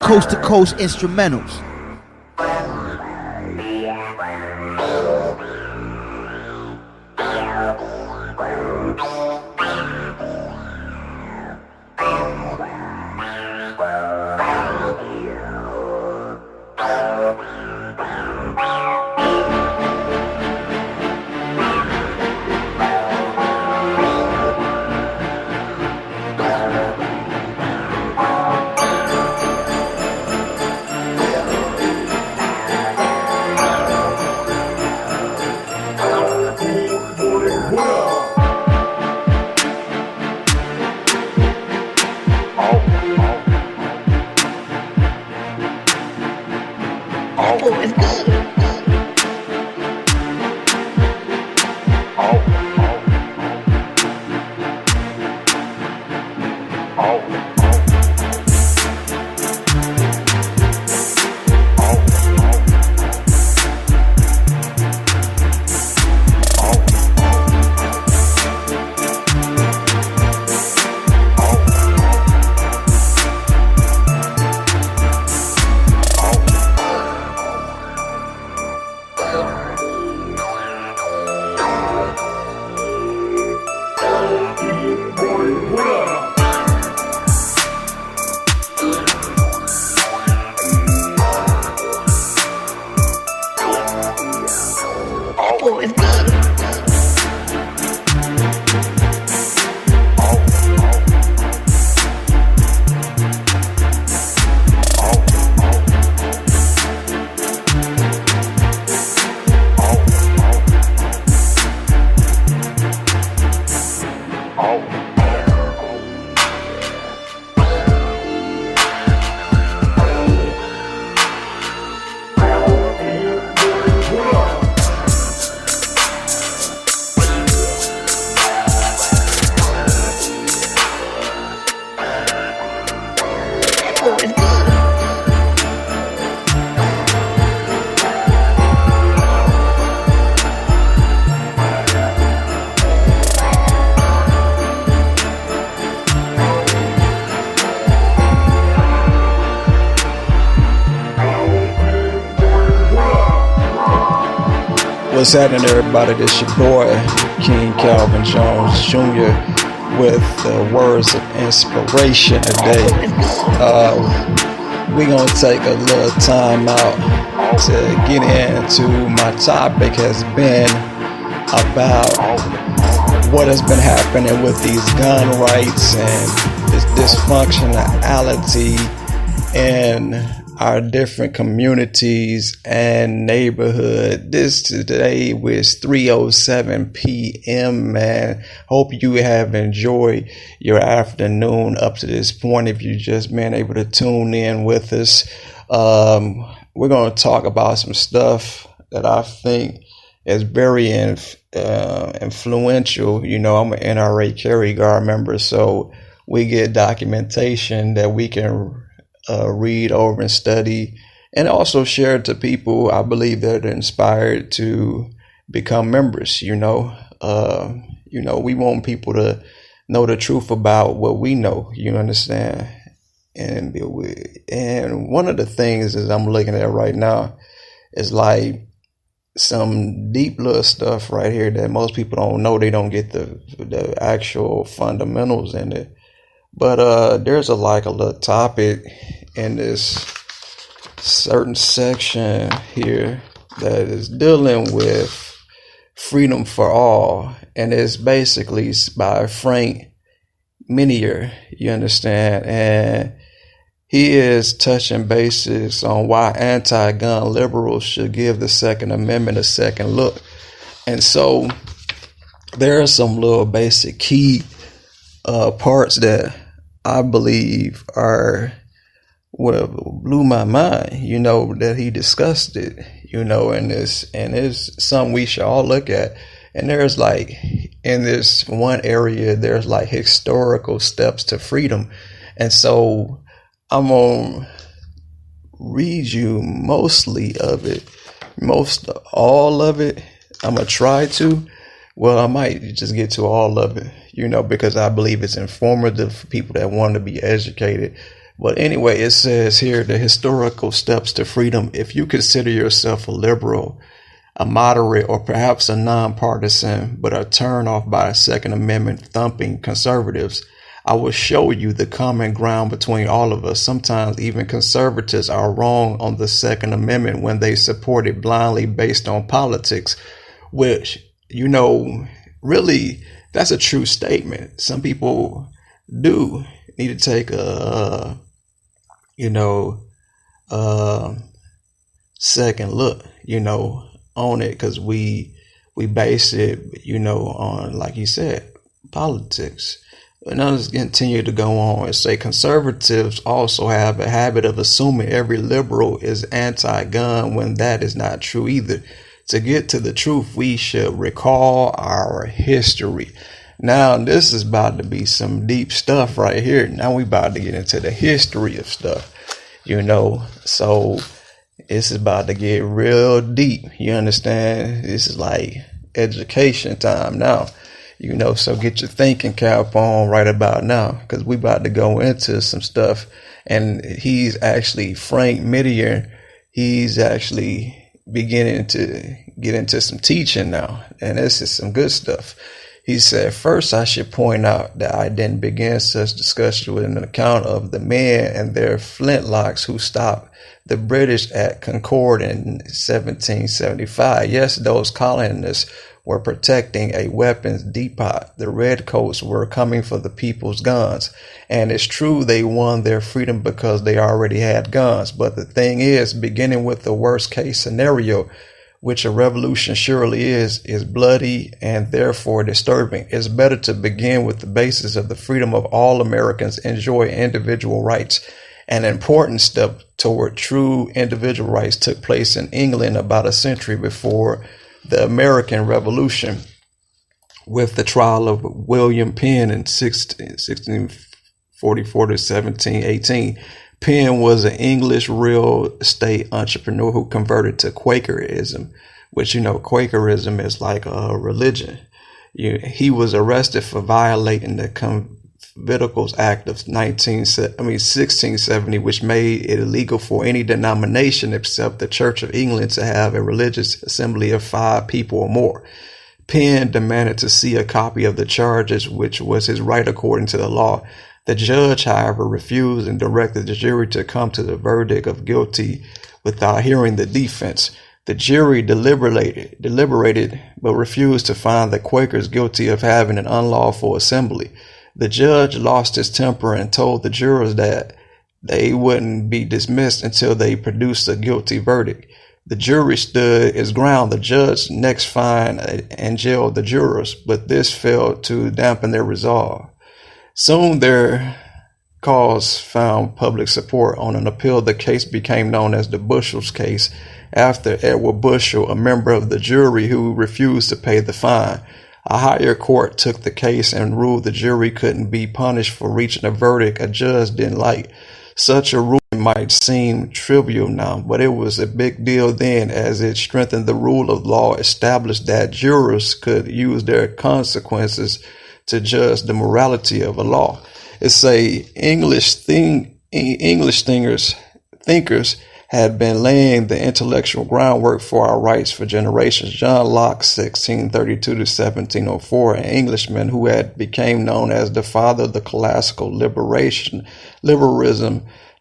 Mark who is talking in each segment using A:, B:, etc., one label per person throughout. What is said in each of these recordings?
A: Coast to coast instrumentals.
B: What's happening, everybody? This your boy, King Calvin Jones Jr. with the words of inspiration today. We're going to take a little time out to get into my topic has been about what has been happening with these gun rights and this dysfunctionality in our different communities and neighborhood. This today was 3:07 p.m. man. Hope you have enjoyed your afternoon up to this point. If you just been able to tune in with us, we're going to talk about some stuff that I think is very influential. You know, I'm an NRA Carry Guard member, so we get documentation that we can read over and study and also share it to people I believe that are inspired to become members. We want people to know the truth about what we know, you understand? And one of the things that I'm looking at right now is like some deep little stuff right here that most people don't know. They don't get the actual fundamentals in it. But there's a little topic in this certain section here that is dealing with freedom for all, and it's basically by Frank Minier, you understand, and he is touching bases on why anti-gun liberals should give the Second Amendment a second look. And so there are some little basic key parts that I believe are what blew my mind, that he discussed it, and it's something we should all look at. And there's in this one area, there's historical steps to freedom. And so I'm going to read you mostly of it, all of it. I'm going to try to. Well, I might just get to all of it, because I believe it's informative for people that want to be educated. But anyway, it says here the historical steps to freedom. If you consider yourself a liberal, a moderate, or perhaps a nonpartisan, but are turned off by Second Amendment thumping conservatives, I will show you the common ground between all of us. Sometimes even conservatives are wrong on the Second Amendment when they support it blindly based on politics, which, really, that's a true statement. Some people do need to take a second look, on it, because we base it, on, like you said, politics. And others continue to go on and say conservatives also have a habit of assuming every liberal is anti-gun when that is not true either. To get to the truth, we should recall our history. Now, this is about to be some deep stuff right here. Now we about to get into the history of stuff, so this is about to get real deep. You understand? This is like education time now. So get your thinking cap on right about now, because we about to go into some stuff. And he's actually, Frank Midier, he's actually beginning to get into some teaching now. And this is some good stuff. He said, first, I should point out that I didn't begin such discussion with an account of the men and their flintlocks who stopped the British at Concord in 1775. Yes, those colonists were protecting a weapons depot. The redcoats were coming for the people's guns. And it's true they won their freedom because they already had guns. But the thing is, beginning with the worst case scenario, which a revolution surely is bloody and therefore disturbing. It's better to begin with the basis of the freedom of all Americans enjoy individual rights. An important step toward true individual rights took place in England about a century before the American Revolution, with the trial of William Penn in 1644 to 1718. Penn was an English real estate entrepreneur who converted to Quakerism, which, Quakerism is like a religion. He was arrested for violating the Conventicles Act of 1670, which made it illegal for any denomination except the Church of England to have a religious assembly of 5 people or more. Penn demanded to see a copy of the charges, which was his right according to the law. The judge, however, refused and directed the jury to come to the verdict of guilty without hearing the defense. The jury deliberated, but refused to find the Quakers guilty of having an unlawful assembly. The judge lost his temper and told the jurors that they wouldn't be dismissed until they produced a guilty verdict. The jury stood its ground. The judge next fined and jailed the jurors, but this failed to dampen their resolve. Soon their cause found public support. On an appeal, the case became known as the Bushell's case, after Edward Bushell, a member of the jury who refused to pay the fine. A higher court took the case and ruled the jury couldn't be punished for reaching a verdict a judge didn't like. Such a ruling might seem trivial now, but it was a big deal then, as it strengthened the rule of law, established that jurors could use their consequences to judge the morality of a law. It's English thinkers had been laying the intellectual groundwork for our rights for generations. John Locke, 1632 to 1704, an Englishman who had become known as the father of the classical liberalism,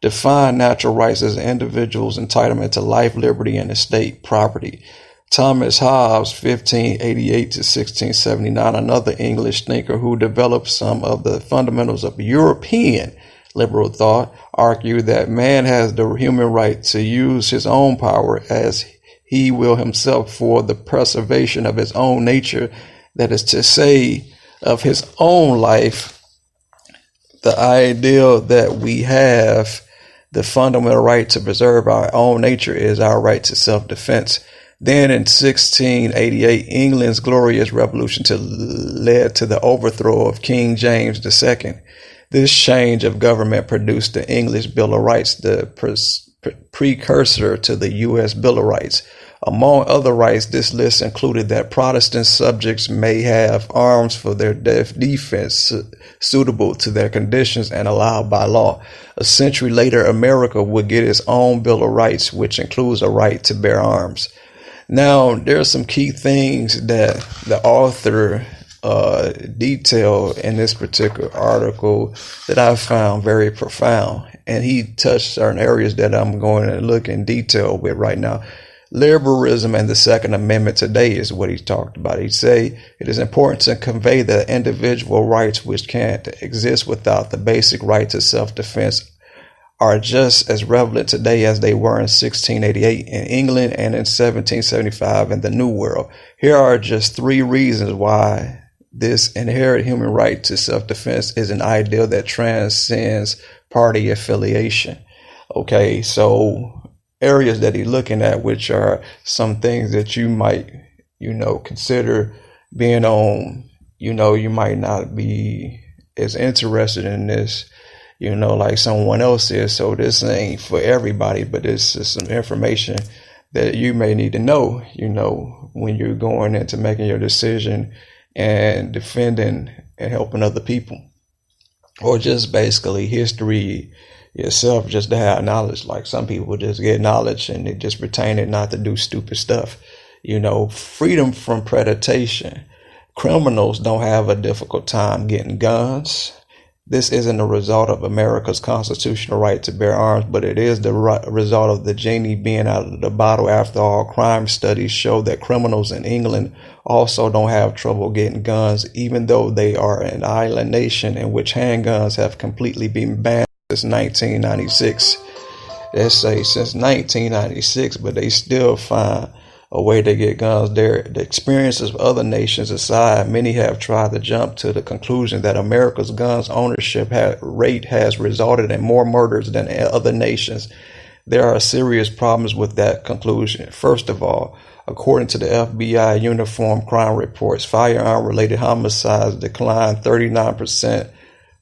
B: defined natural rights as individuals' entitlement to life, liberty, and estate property. Thomas Hobbes, 1588 to 1679, another English thinker who developed some of the fundamentals of European liberal thought, argued that man has the human right to use his own power as he will himself for the preservation of his own nature, that is to say, of his own life. The ideal that we have, the fundamental right to preserve our own nature, is our right to self-defense. Then in 1688, England's glorious revolution led to the overthrow of King James II. This change of government produced the English Bill of Rights, the precursor to the U.S. Bill of Rights. Among other rights, this list included that Protestant subjects may have arms for their defense suitable to their conditions and allowed by law. A century later, America would get its own Bill of Rights, which includes a right to bear arms. Now, there are some key things that the author detailed in this particular article that I found very profound. And he touched certain areas that I'm going to look in detail with right now. Liberalism and the Second Amendment today is what he talked about. He say it is important to convey that individual rights which can't exist without the basic right to self-defense are just as relevant today as they were in 1688 in England and in 1775 in the New World. Here are just 3 reasons why this inherent human right to self-defense is an ideal that transcends party affiliation. Okay, so areas that he's looking at, which are some things that you might, consider being on, you might not be as interested in this, like someone else is. So this ain't for everybody, but this is some information that you may need to know, when you're going into making your decision and defending and helping other people, or just basically history yourself, just to have knowledge. Like some people just get knowledge and they just retain it not to do stupid stuff. Freedom from predation. Criminals don't have a difficult time getting guns. This isn't a result of America's constitutional right to bear arms, but it is the result of the genie being out of the bottle. After all, crime studies show that criminals in England also don't have trouble getting guns, even though they are an island nation in which handguns have completely been banned since 1996. Let's say since 1996, but they still find a way to get guns there. The experiences of other nations aside, many have tried to jump to the conclusion that America's guns ownership rate has resulted in more murders than other nations. There are serious problems with that conclusion. First of all, according to the FBI Uniform Crime Reports, firearm-related homicides declined 39%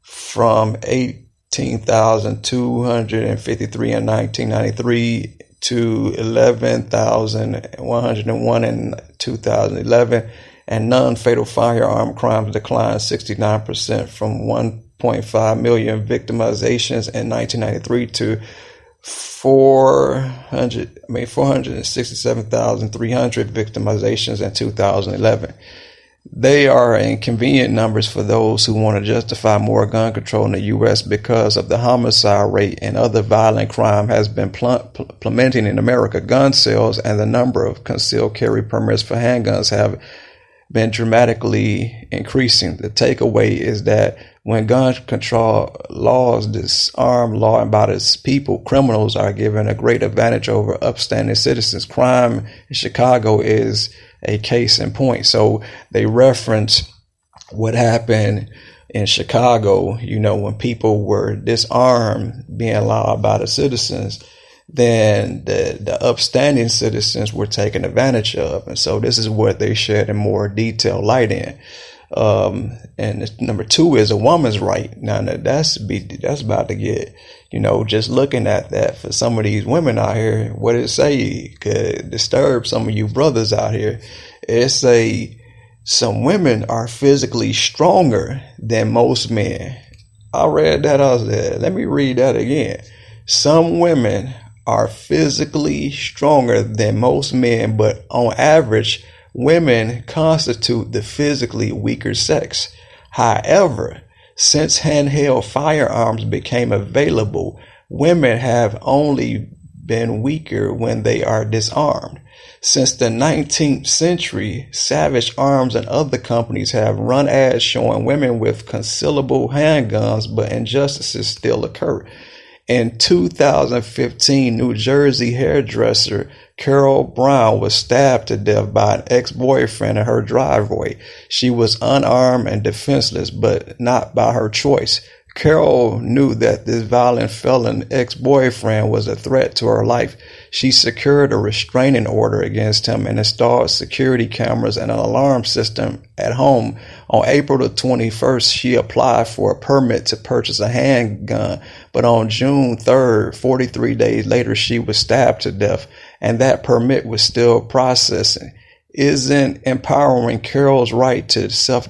B: from 18,253 in 1993 to 11,101 in 2011, and non-fatal firearm crimes declined 69% from 1.5 million victimizations in 1993 to 467,300 victimizations in 2011. They are inconvenient numbers for those who want to justify more gun control in the U.S. because of the homicide rate and other violent crime has been plummeting in America. Gun sales and the number of concealed carry permits for handguns have been dramatically increasing. The takeaway is that when gun control laws disarm law-abiding people, criminals are given a great advantage over upstanding citizens. Crime in Chicago is a case in point. So they reference what happened in Chicago, when people were disarmed, being allowed by the citizens, then the upstanding citizens were taken advantage of. And so this is what they shed in more detailed light in. And number 2 is a woman's right. Now that's about to get, just looking at that for some of these women out here, what it say could disturb some of you brothers out here. It say some women are physically stronger than most men. I read that out there. Let me read that again. Some women are physically stronger than most men, but on average, women constitute the physically weaker sex. However, since handheld firearms became available, women have only been weaker when they are disarmed. Since the 19th century, Savage Arms and other companies have run ads showing women with concealable handguns, but injustices still occur. In 2015, New Jersey hairdresser Carol Brown was stabbed to death by an ex-boyfriend in her driveway. She was unarmed and defenseless, but not by her choice. Carol knew that this violent felon ex-boyfriend was a threat to her life. She secured a restraining order against him and installed security cameras and an alarm system at home. On April the 21st, she applied for a permit to purchase a handgun, but on June 3rd, 43 days later, she was stabbed to death. and that permit was still processing. Isn't empowering Carol's right to self